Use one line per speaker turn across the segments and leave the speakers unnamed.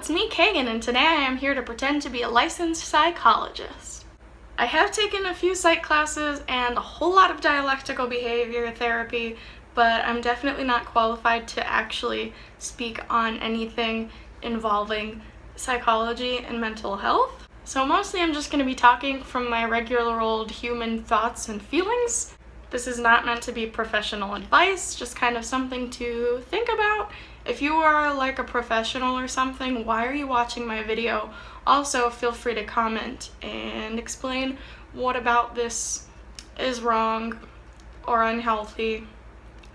it's me, Kagan, and today I am here to pretend to be a licensed psychologist. I have taken a few psych classes and a whole lot of dialectical behavior therapy, but I'm definitely not qualified to actually speak on anything involving psychology and mental health. So mostly I'm just going to be talking from my regular old human thoughts and feelings. This is not meant to be professional advice, just kind of something to think about. If you are like a professional or something, why are you watching my video? Also, feel free to comment and explain what about this is wrong or unhealthy.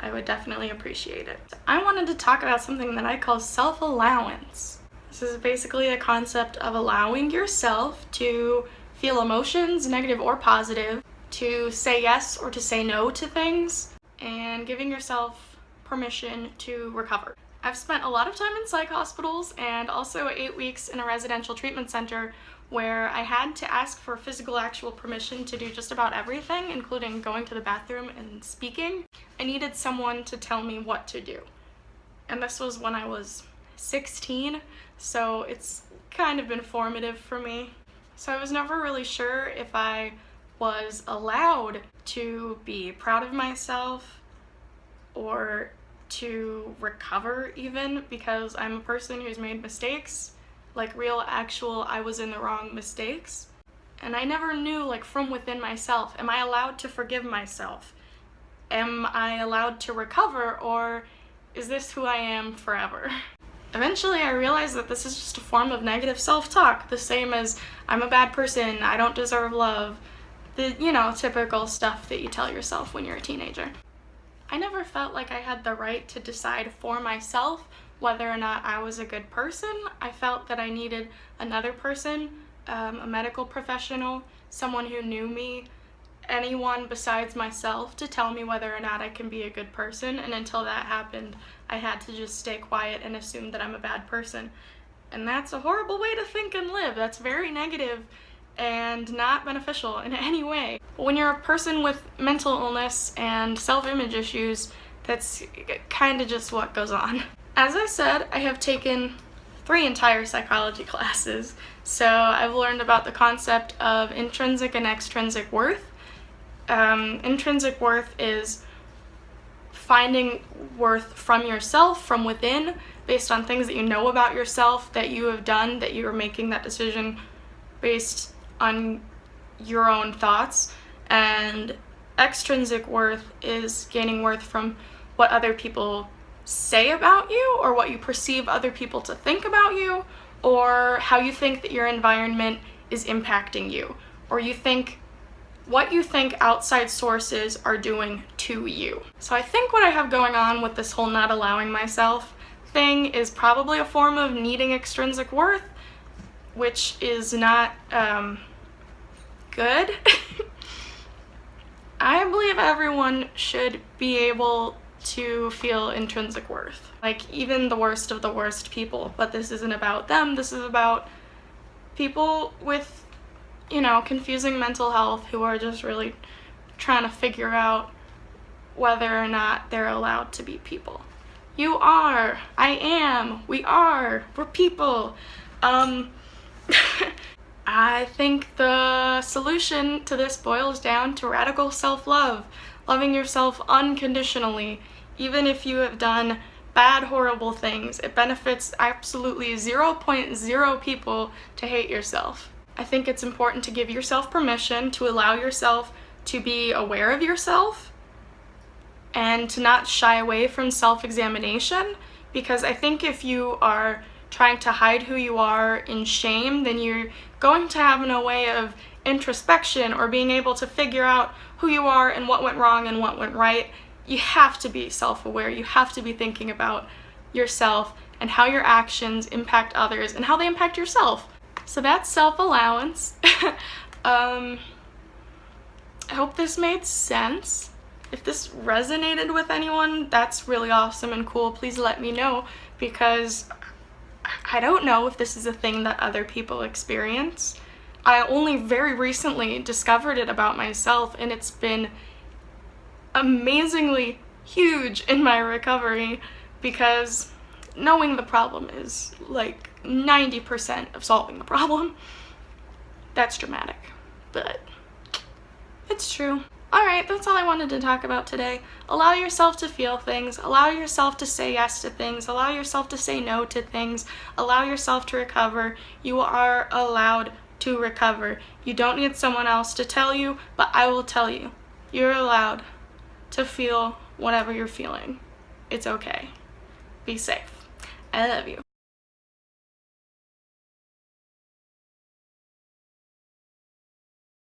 I would definitely appreciate it. I wanted to talk about something that I call self-allowance. This is basically a concept of allowing yourself to feel emotions, negative or positive, to say yes or to say no to things, and giving yourself permission to recover. I've spent a lot of time in psych hospitals and also 8 weeks in a residential treatment center where I had to ask for physical actual permission to do just about everything, including going to the bathroom and speaking. I needed someone to tell me what to do. And this was when I was 16, so it's kind of been formative for me. So I was never really sure if I was allowed to be proud of myself or to recover even, because I'm a person who's made mistakes, like real actual I was in the wrong mistakes. And I never knew, like, from within myself, am I allowed to forgive myself? Am I allowed to recover, or is this who I am forever? Eventually I realized that this is just a form of negative self-talk, the same as I'm a bad person, I don't deserve love, the, typical stuff that you tell yourself when you're a teenager. I never felt like I had the right to decide for myself whether or not I was a good person. I felt that I needed another person, a medical professional, someone who knew me, anyone besides myself to tell me whether or not I can be a good person, and until that happened, I had to just stay quiet and assume that I'm a bad person. And that's a horrible way to think and live. That's very negative and not beneficial in any way. When you're a person with mental illness and self-image issues, that's kind of just what goes on. As I said, I have taken 3 entire psychology classes, so I've learned about the concept of intrinsic and extrinsic worth. Intrinsic worth is finding worth from yourself, from within, based on things that you know about yourself, that you have done, that you are making that decision based on your own thoughts. And extrinsic worth is gaining worth from what other people say about you, or what you perceive other people to think about you, or how you think that your environment is impacting you, or what you think outside sources are doing to you. So I think what I have going on with this whole not allowing myself thing is probably a form of needing extrinsic worth, which is not good. I believe everyone should be able to feel intrinsic worth. Like, even the worst of the worst people, but this isn't about them, this is about people with, confusing mental health who are just really trying to figure out whether or not they're allowed to be people. You are, I am, we are, we're people. I think the solution to this boils down to radical self-love, loving yourself unconditionally, even if you have done bad, horrible things. It benefits absolutely 0.0 people to hate yourself. I think it's important to give yourself permission, to allow yourself to be aware of yourself, and to not shy away from self-examination, because I think if you are trying to hide who you are in shame, then you're going to have no way of introspection or being able to figure out who you are and what went wrong and what went right. You have to be self-aware. You have to be thinking about yourself and how your actions impact others and how they impact yourself. So that's self-allowance. I hope this made sense. If this resonated with anyone, that's really awesome and cool. Please let me know, because I don't know if this is a thing that other people experience. I only very recently discovered it about myself, and it's been amazingly huge in my recovery, because knowing the problem is like 90% of solving the problem. That's dramatic, but it's true. Alright, that's all I wanted to talk about today. Allow yourself to feel things, allow yourself to say yes to things, allow yourself to say no to things, allow yourself to recover. You are allowed to recover. You don't need someone else to tell you, but I will tell you. You're allowed to feel whatever you're feeling. It's okay. Be safe. I love you.